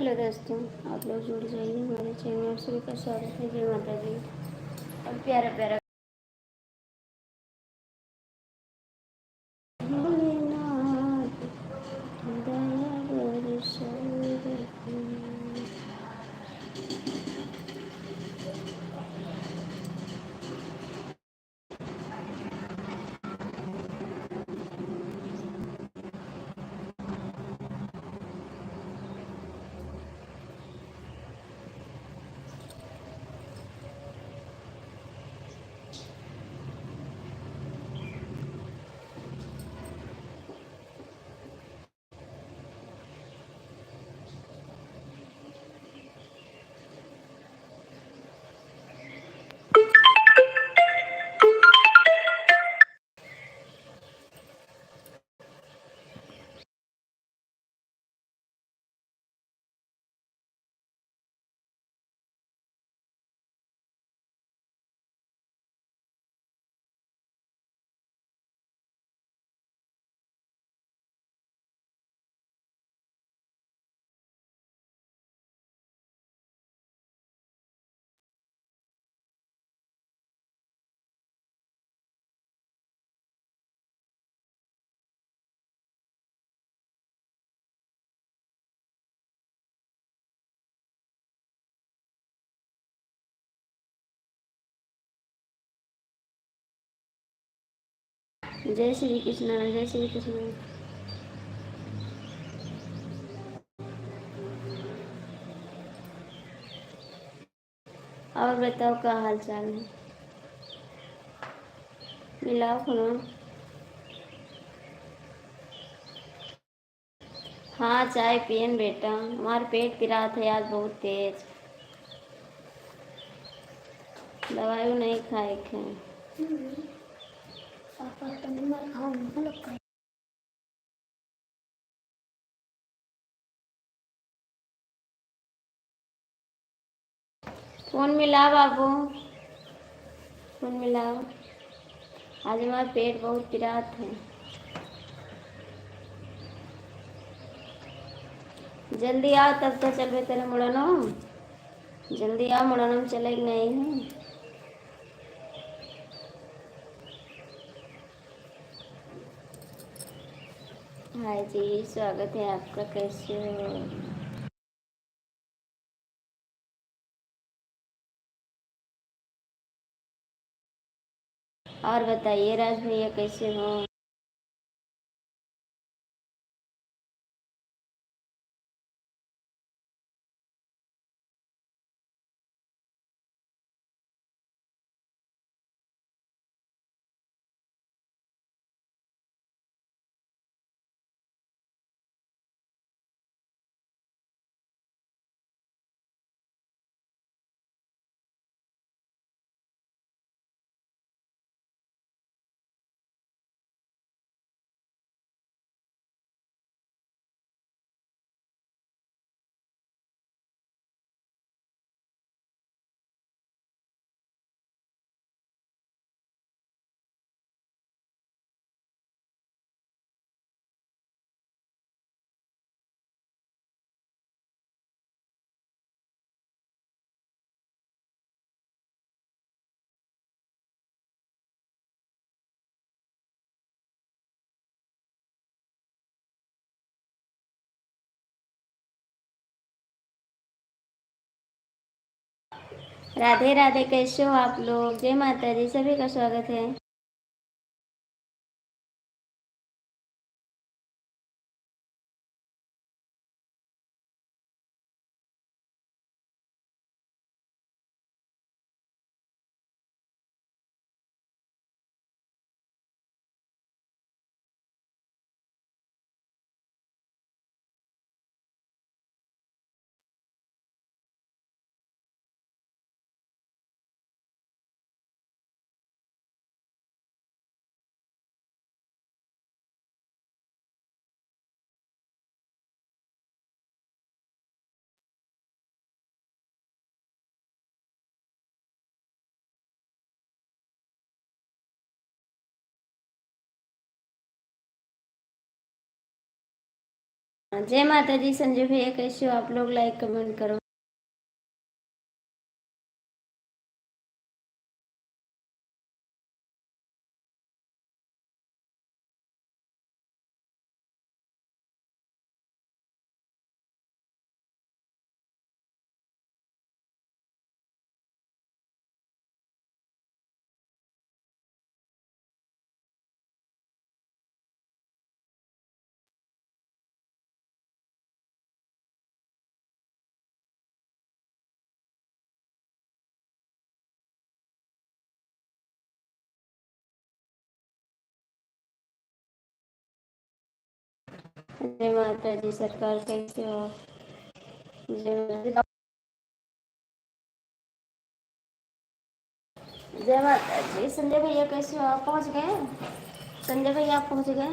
Hello दोस्तों, आप लोग जुड़ जाइए हमारे चैनल में। सभी का स्वागत है। जय माता दी। और प्यारा प्यारा भोलेनाथ दया बरसाओ रे। जय श्री कृष्ण, जय श्री कृष्ण। और बताओ क्या हाल चाल है? मिलाओ खाना। हाँ, चाय पियन बेटा। हमार पेट पिरा थे आज बहुत तेज। दवाई नहीं खाए थे। फोन मिलाओ बाबू, फोन मिलाओ। आज हमारा पेट बहुत पिरात है। जल्दी आओ तब तो चलबे तेरे मुड़नो। जल्दी आओ, मुड़नो में चले कि नहीं है। हाय जी, स्वागत है आपका। कैसे हो? और बताइए राज भैया कैसे हो? राधे राधे, कैसे हो आप लोग? जय माता दी, सभी का स्वागत है। जय माता दी। संजय भैया कैसे हो आप लोग? लाइक कमेंट करो। जय माता दी। सरकार कैसे हो? जय माता जी। संजय भैया कैसे हो आप? पहुंच गए? संजय भैया आप पहुंच गए?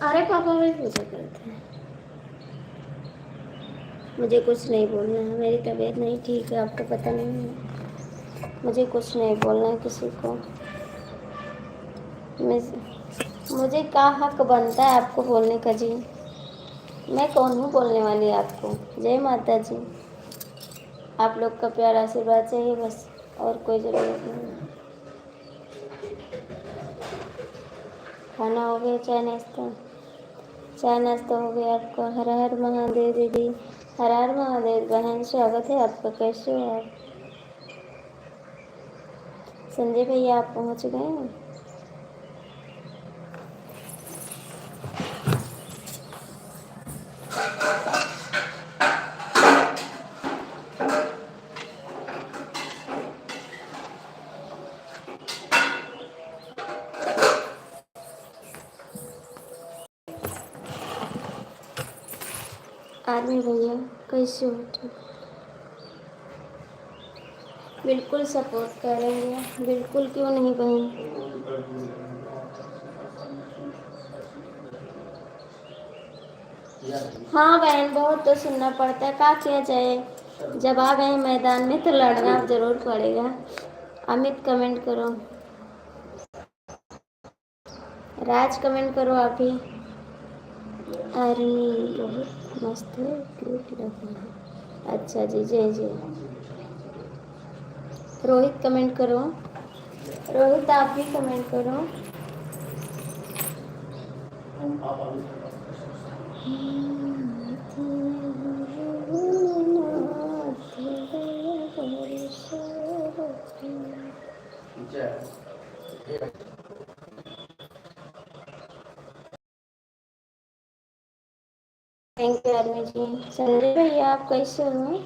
अरे पापा वही पूछा करते हैं। मुझे कुछ नहीं बोलना है, मेरी तबीयत नहीं ठीक है, आपको पता नहीं है। मुझे कुछ नहीं बोलना है किसी को। मुझे क्या हक बनता है आपको बोलने का जी? मैं कौन हूँ बोलने वाली आपको? जय माता जी। आप लोग का प्यार आशीर्वाद चाहिए बस, और कोई ज़रूरत नहीं। खाना हो गया? चाय नाश्ता? चाय नाश्ता हो गया आपका? हर हर महादेव दीदी। हर हर महादेव बहन, स्वागत है आपका। कैसे हो आप? संजय भैया आप पहुंच गए? आर्मी भैया कैसे हो? ठीक? बिल्कुल सपोर्ट करेंगे, बिल्कुल, क्यों नहीं बहन। हाँ बहन, बहुत तो सुनना पड़ता है, क्या किया जाए। जब आ गए मैदान में तो लड़ना जरूर पड़ेगा। अमित कमेंट करो। राज कमेंट करो आप ही। आर्मी बहुत मस्त है, क्यूट लग रहा है। अच्छा जी, जय जय। रोहित कमेंट करो। रोहित आप भी कमेंट करो। थैंक यू आर्मी जी। संजय भैया आप कैसे हो?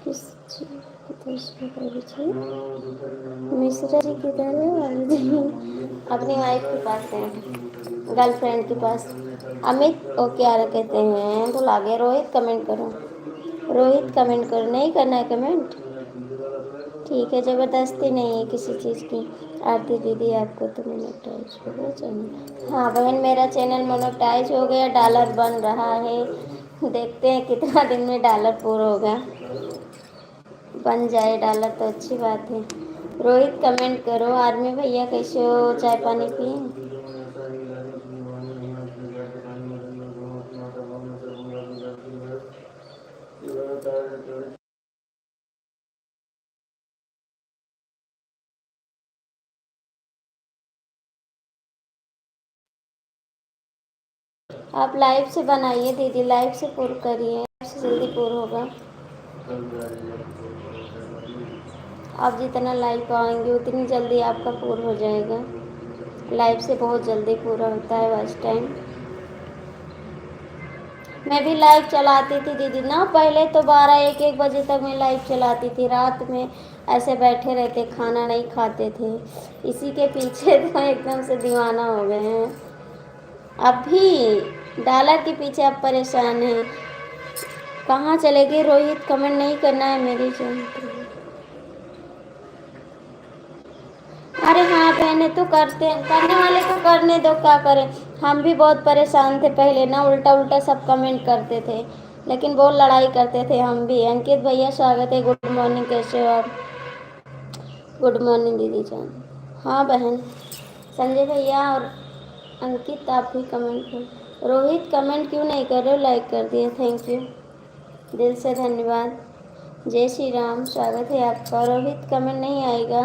किस जी किधर से बोल जी? मिश्रा जी किधर है? वाली जी अपनी वाइफ के पास है, गर्लफ्रेंड के पास। अमित ओ क्या कहते हैं तो लागे। रोहित कमेंट करो। रोहित कमेंट करो। नहीं करना है कमेंट? ठीक है, ज़बरदस्ती नहीं है किसी चीज़ की। आरती दीदी आपको तो मोनेटाइज हो गया चैनल? हाँ बहन, मेरा चैनल मोनेटाइज हो गया, डॉलर बन रहा है। देखते हैं कितना दिन में डॉलर पूरा होगा। बन जाए डॉलर तो अच्छी बात है। रोहित कमेंट करो। आर्मी भैया कैसे हो? चाय पानी पिए? आप लाइव से बनाइए दीदी, लाइव से पूरा करिए, लाइव से जल्दी पूरा होगा। आप जितना लाइव आएंगे उतनी जल्दी आपका पूरा हो जाएगा। लाइव से बहुत जल्दी पूरा होता है वॉच टाइम। मैं भी लाइव चलाती थी दीदी ना, पहले तो 12-1 बजे तक मैं लाइव चलाती थी। रात में ऐसे बैठे रहते, खाना नहीं खाते थे। इसी के पीछे तो एकदम से दीवाना हो गए हैं। अब भी डॉलर के पीछे आप परेशान हैं। कहाँ चले गए? रोहित कमेंट नहीं करना है मेरी चैनल। अरे हाँ बहने, तो करते हैं, करने वाले को करने दो, क्या करें। हम भी बहुत परेशान थे पहले ना, उल्टा उल्टा सब कमेंट करते थे, लेकिन बहुत लड़ाई करते थे हम भी। अंकित भैया स्वागत है, गुड मॉर्निंग, कैसे हो आप? गुड मॉर्निंग दीदी जान। हाँ बहन, संजय भैया और अंकित आप भी कमेंट कर। रोहित कमेंट क्यों नहीं कर रहे हो? लाइक कर दिए, थैंक यू, दिल से धन्यवाद। जय श्री राम, स्वागत है आपका। रोहित कमेंट नहीं आएगा,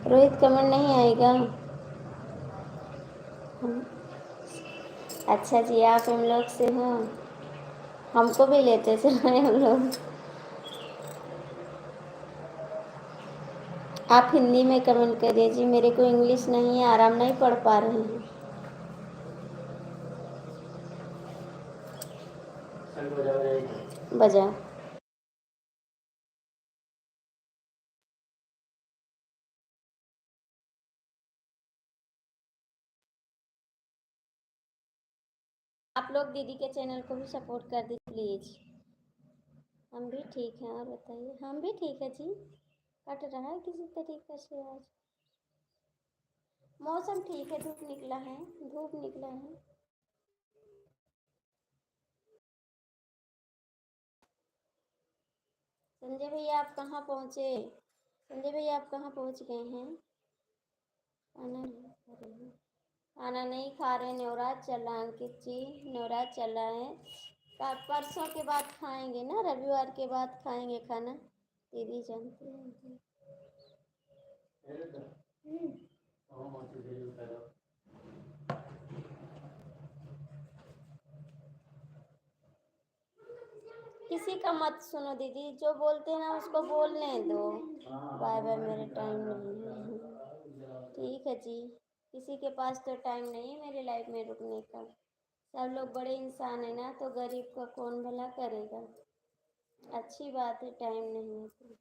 रोहित कमेंट नहीं आएगा। अच्छा जी, आप हम लोग से हो, हमको भी लेते चले हम लोग। आप हिंदी में कमेंट करिए जी, मेरे को इंग्लिश नहीं है, आराम नहीं पढ़ पा रहे हैं। बजाओ। आप लोग दीदी के चैनल को भी सपोर्ट कर दीजिए प्लीज। हम भी ठीक हैं, और बताइए। हम भी ठीक है जी, कट रहा है किसी तरीके से। आज मौसम ठीक है, धूप निकला है, धूप निकला है। संजय भैया आप कहाँ पहुँचे? संजय भैया आप कहाँ पहुँच गए हैं? खाना नहीं खा रहे हैं, खाना नहीं खा रहे, नवराज चल रहा है अंकित जी, नवराज चल रहा है। परसों के बाद खाएंगे ना, रविवार के बाद खाएंगे खाना, दीदी जानती हैं। किसी का मत सुनो दीदी, जो बोलते हैं ना उसको बोलने दो। बाय बाय, मेरे टाइम नहीं है। ठीक है जी, किसी के पास तो टाइम नहीं है मेरी लाइफ में रुकने का। सब लोग बड़े इंसान है ना, तो गरीब का कौन भला करेगा। अच्छी बात है, टाइम नहीं है तो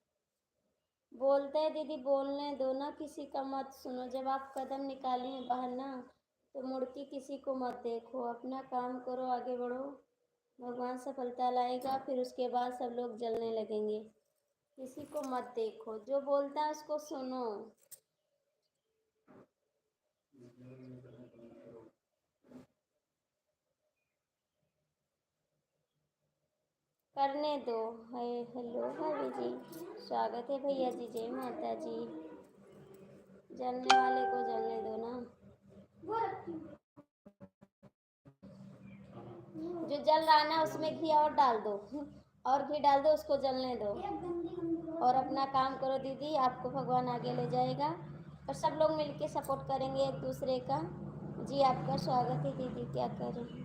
बोलते हैं दीदी, बोलने दो ना, किसी का मत सुनो। जब आप कदम निकाली हैं बाहर ना, तो मुड़ के किसी को मत देखो, अपना काम करो, आगे बढ़ो, भगवान सफलता लाएगा, फिर उसके बाद सब लोग जलने लगेंगे। किसी को मत देखो, जो बोलता है उसको सुनो। करने दो। है, हेलो भाभी जी, स्वागत है भैया जी, जय माता जी। जलने वाले को जलने दो ना, जो जल रहा है ना उसमें घी और डाल दो, और घी डाल दो, उसको जलने दो, और अपना काम करो दीदी, आपको भगवान आगे ले जाएगा, और सब लोग मिलके सपोर्ट करेंगे एक दूसरे का। जी आपका स्वागत है दीदी, क्या कर रहे हैं?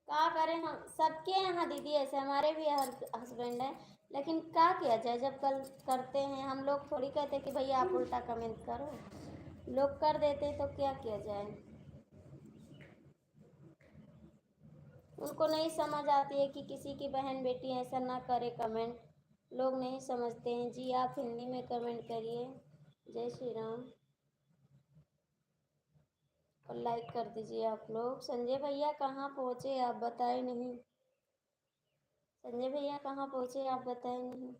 क्या करें हम, सबके यहाँ दीदी ऐसे, हमारे भी हस्बैंड हैं, लेकिन क्या किया जाए, जब कल करते हैं हम लोग, थोड़ी कहते कि भैया आप उल्टा कमेंट करो, लोग कर देते तो क्या किया जाए। उनको नहीं समझ आती है कि किसी की बहन बेटी ऐसा ना करे कमेंट, लोग नहीं समझते हैं जी। आप हिंदी में कमेंट करिए, जय श्री राम, और लाइक कर दीजिए आप लोग। संजय भैया कहाँ पहुँचे, आप बताए नहीं। संजय भैया कहाँ पहुँचे, आप बताए नहीं।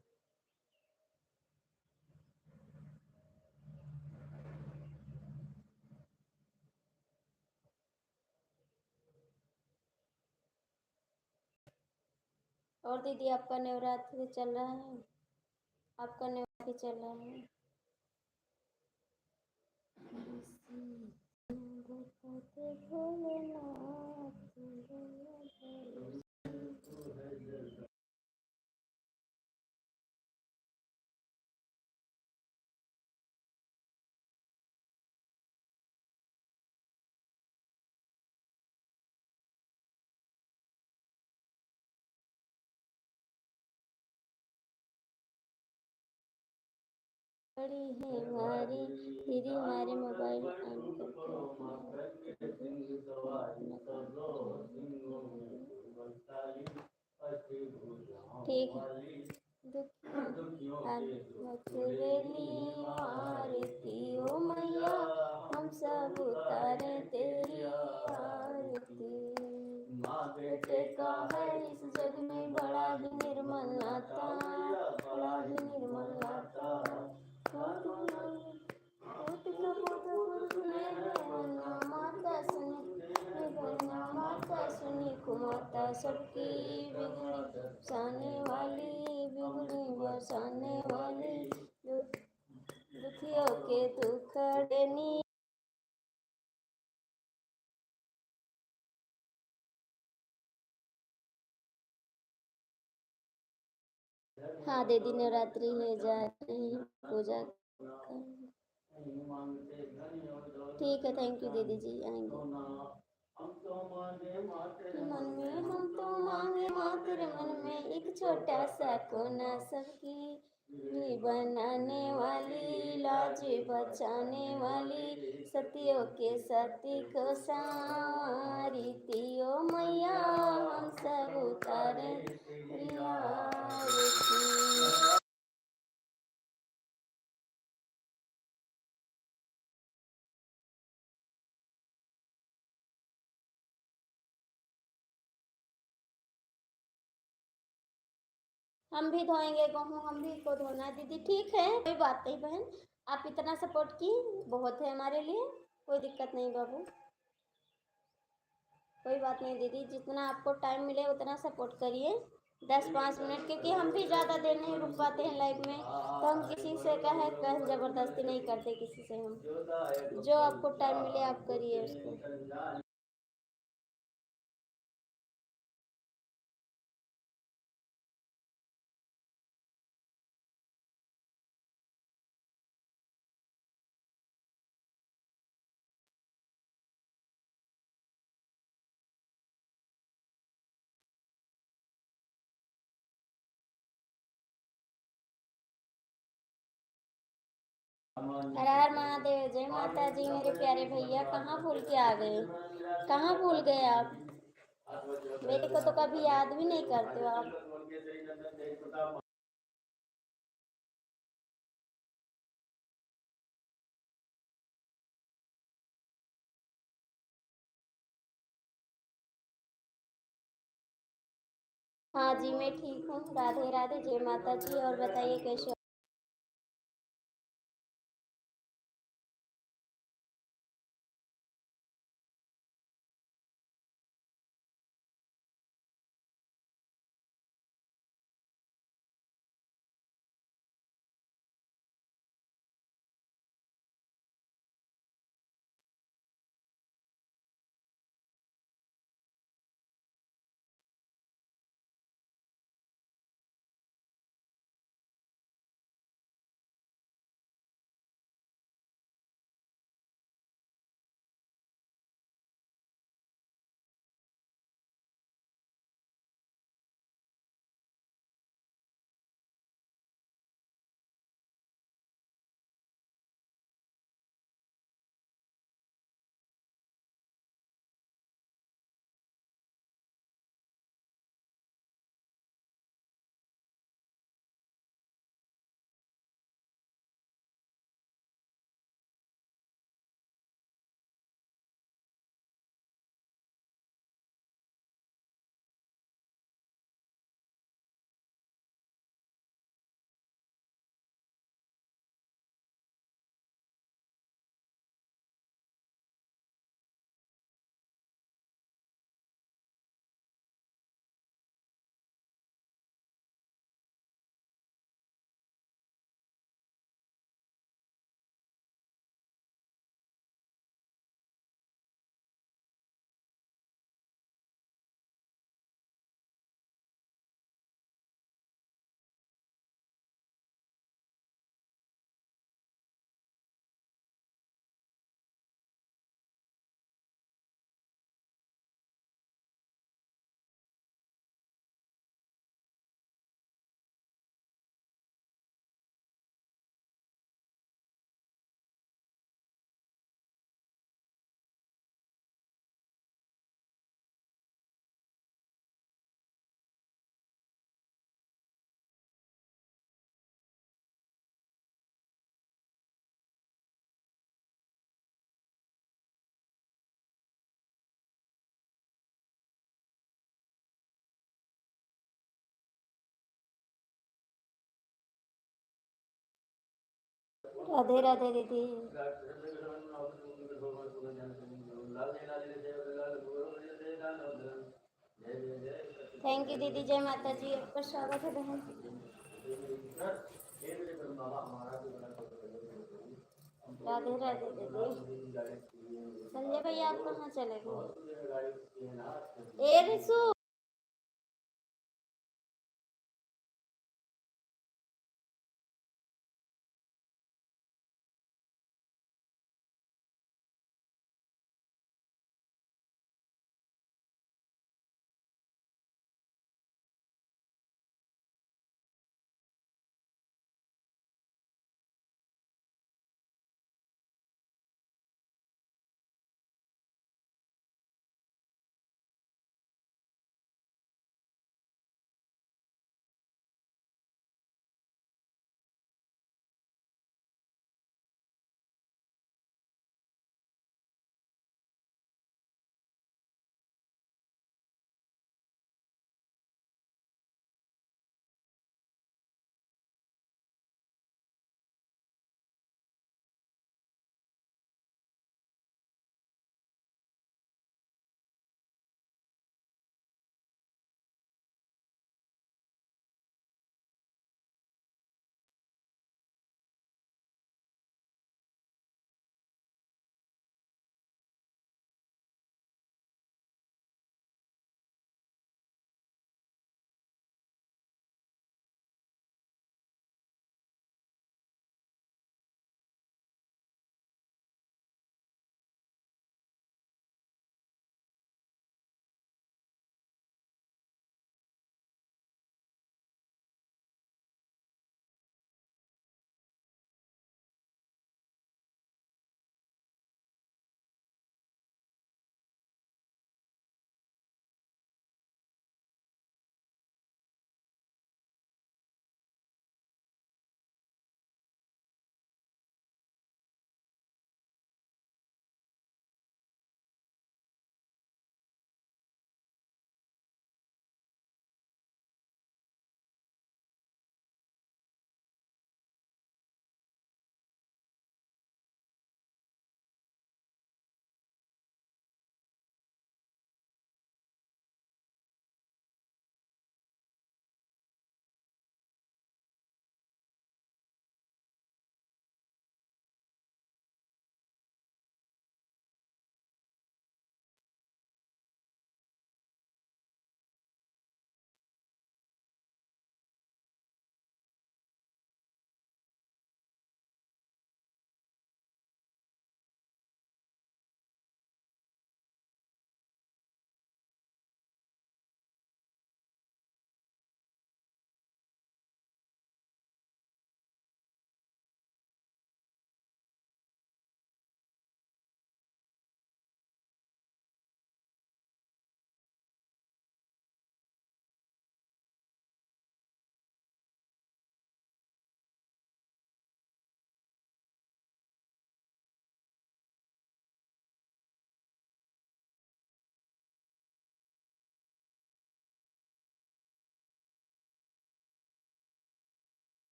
और दीदी आपका नवरात्रि चल रहा है? आपका नवरात्रि चल रहा है? बड़ी है हमारी दीदी, हमारे मोबाइल ऑन करके ठीक है। मचलेली आरती ओ मैया, हम सब उतारे तेरी आरती। बेटे का है इस जग में बड़ा ही निर्मल नाता, बड़ा ही निर्मल नाता। माता सुनी, माता सुनी, माता सबकी बिगड़ी बसाने वाली, बिगड़ी बसाने वाली, दुखियों के दुखड़नी। हाँ दीदी नवरात्रि है, जा रही हैं पूजा कर। ठीक है, थैंक यू दीदी जी, आएंगे। मन में हम तो मांगे माँ तेरे मन में एक छोटा सा कोना, सबकी भी बनाने वाली, लाज बचाने वाली, सतियों के सती को सारीती ओ मैया, हम सब उतारे रिया आरती। हम भी धोएंगे गेहूँ, हम भी को धोना है दीदी। ठीक है, कोई बात नहीं बहन, आप इतना सपोर्ट की बहुत है हमारे लिए, कोई दिक्कत नहीं बाबू, कोई बात नहीं दीदी, जितना आपको टाइम मिले उतना सपोर्ट करिए। 10-5 मिनट, क्योंकि हम भी ज़्यादा देर नहीं रुक पाते हैं लाइव में, तो हम किसी से कह ज़बरदस्ती नहीं करते किसी से, हम जो आपको टाइम मिले आप करिए उसको। हर हर महादेव, जय माता जी मेरे प्यारे भैया, कहाँ भूल के आ गए, कहाँ भूल गए आप, मेरे को तो कभी याद भी नहीं करते हो आप। हाँ जी मैं ठीक हूँ, राधे राधे, जय माता जी। और बताइए कैसे हो? राधे राधे दीदी। थैंक यू दीदी, जय माता जी। आपका स्वागत है बहन। राधे राधे दीदी। संजय भैया आप कहाँ चले गए? ए रिसु।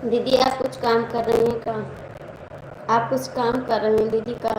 दीदी आप कुछ काम कर रही हैं क्या? आप कुछ काम कर रहे हैं दीदी का?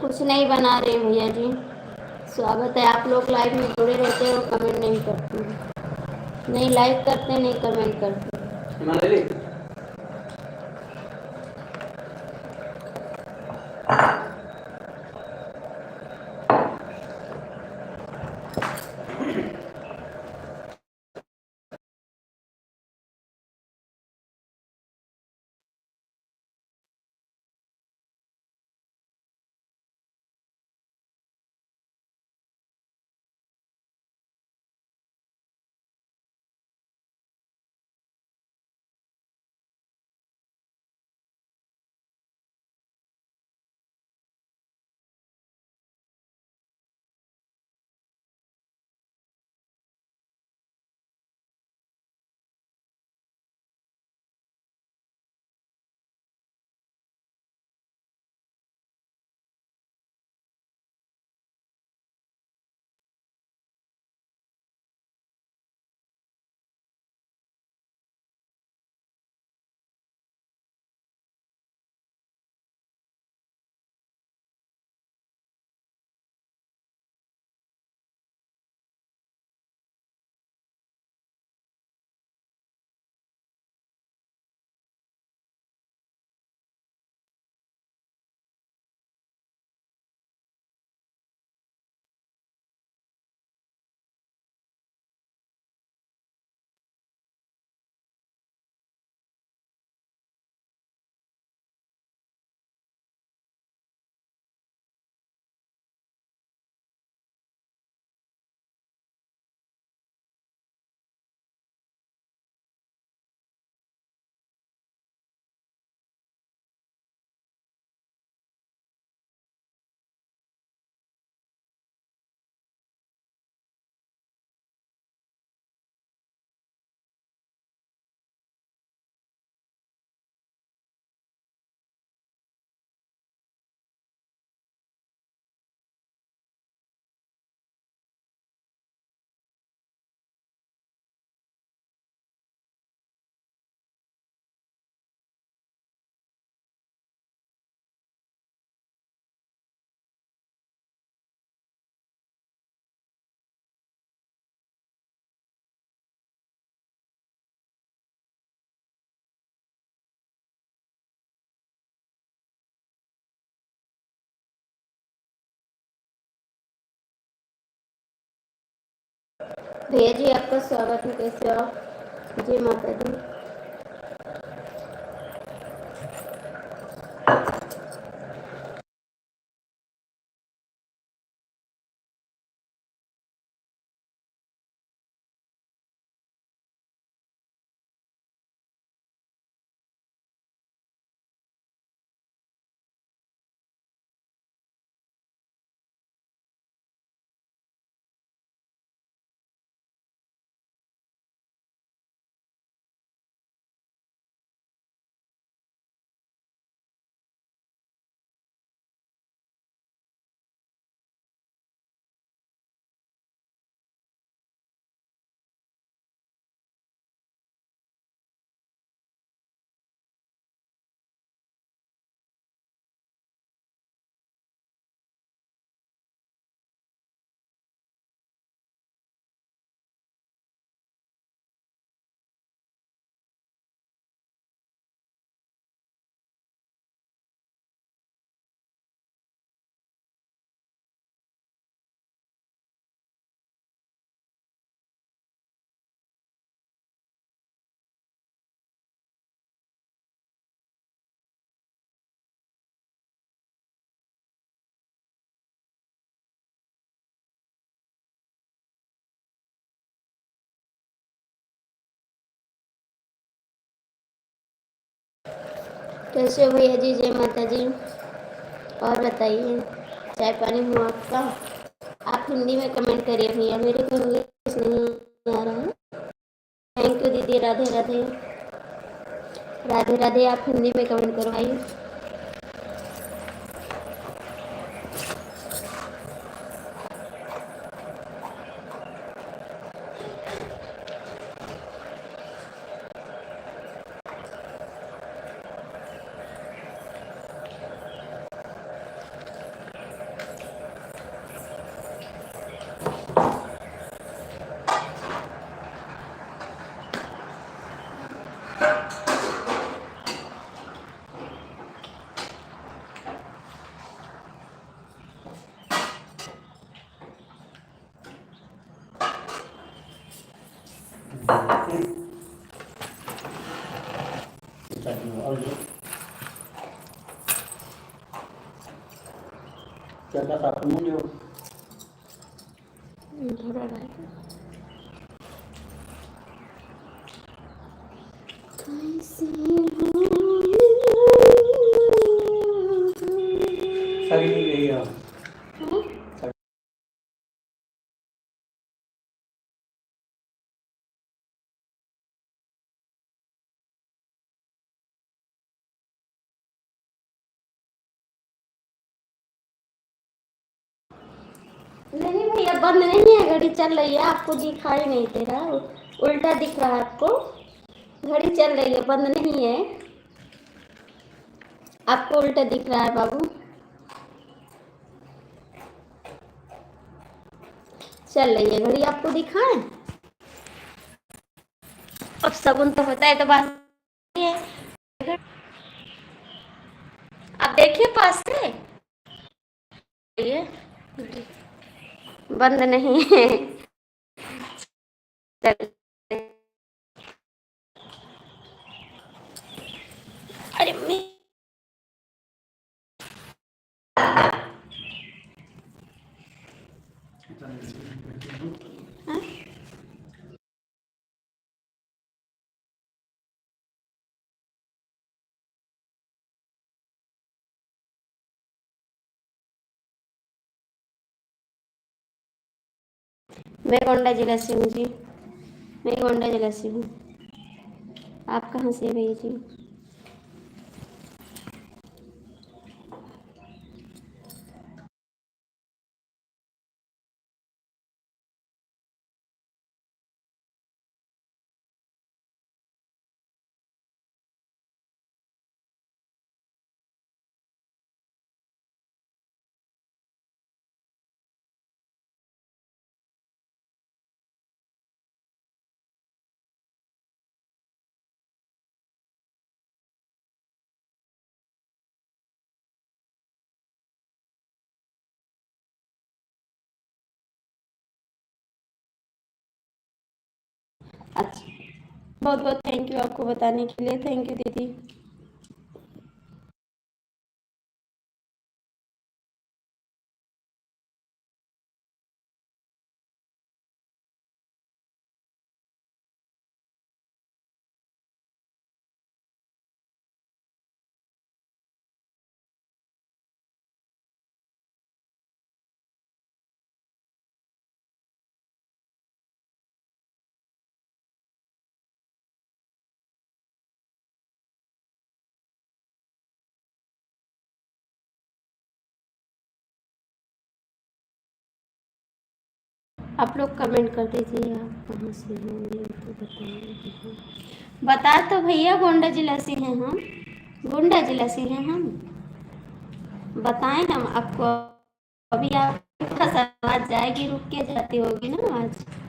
कुछ नहीं बना रहे भैया जी। स्वागत है, आप लोग लाइव में जुड़े रहते हो, कमेंट नहीं करते। नहीं लाइक करते, नहीं कमेंट करते। भैया जी आपका स्वागत है, कैसे हो आप? जय माता दी। कैसे हो भैया जी? जय माता जी। और बताइए, चाय पानी हुआ आपका? आप हिंदी में कमेंट करिए भैया, मेरे को इंग्लिश नहीं आ रहा है। थैंक यू दीदी, राधे राधे। राधे राधे, आप हिंदी में कमेंट करो भाई। थोड़ा रहेगा। कैसे हो? नहीं भैया, बंद नहीं है, घड़ी चल रही है, आपको दिखाई नहीं दे रहा, उल्टा दिख रहा है आपको। घड़ी चल रही है, बंद नहीं है, आपको उल्टा दिख रहा है बाबू। चल रही है घड़ी, आपको दिखाएं? अब शगुन तो होता है तो बात नहीं है। आप देखिए पास से, ये बंद नहीं है। चल, अरे मैं गोंडा जिला से हूँ जी। मैं गोंडा जिला से हूँ। आप कहाँ से भैया जी? अच्छा, बहुत बहुत थैंक यू आपको बताने के लिए। थैंक यू दीदी। आप लोग कमेंट कर दीजिए आप कहाँ से हैं, ये तो बताइए। बता तो भैया, गोंडा जिला से हैं हम, गोंडा जिला से हैं हम। बताएं हम आपको। अभी आपके पास आवाज जाएगी, रुक के जाती होगी ना आवाज।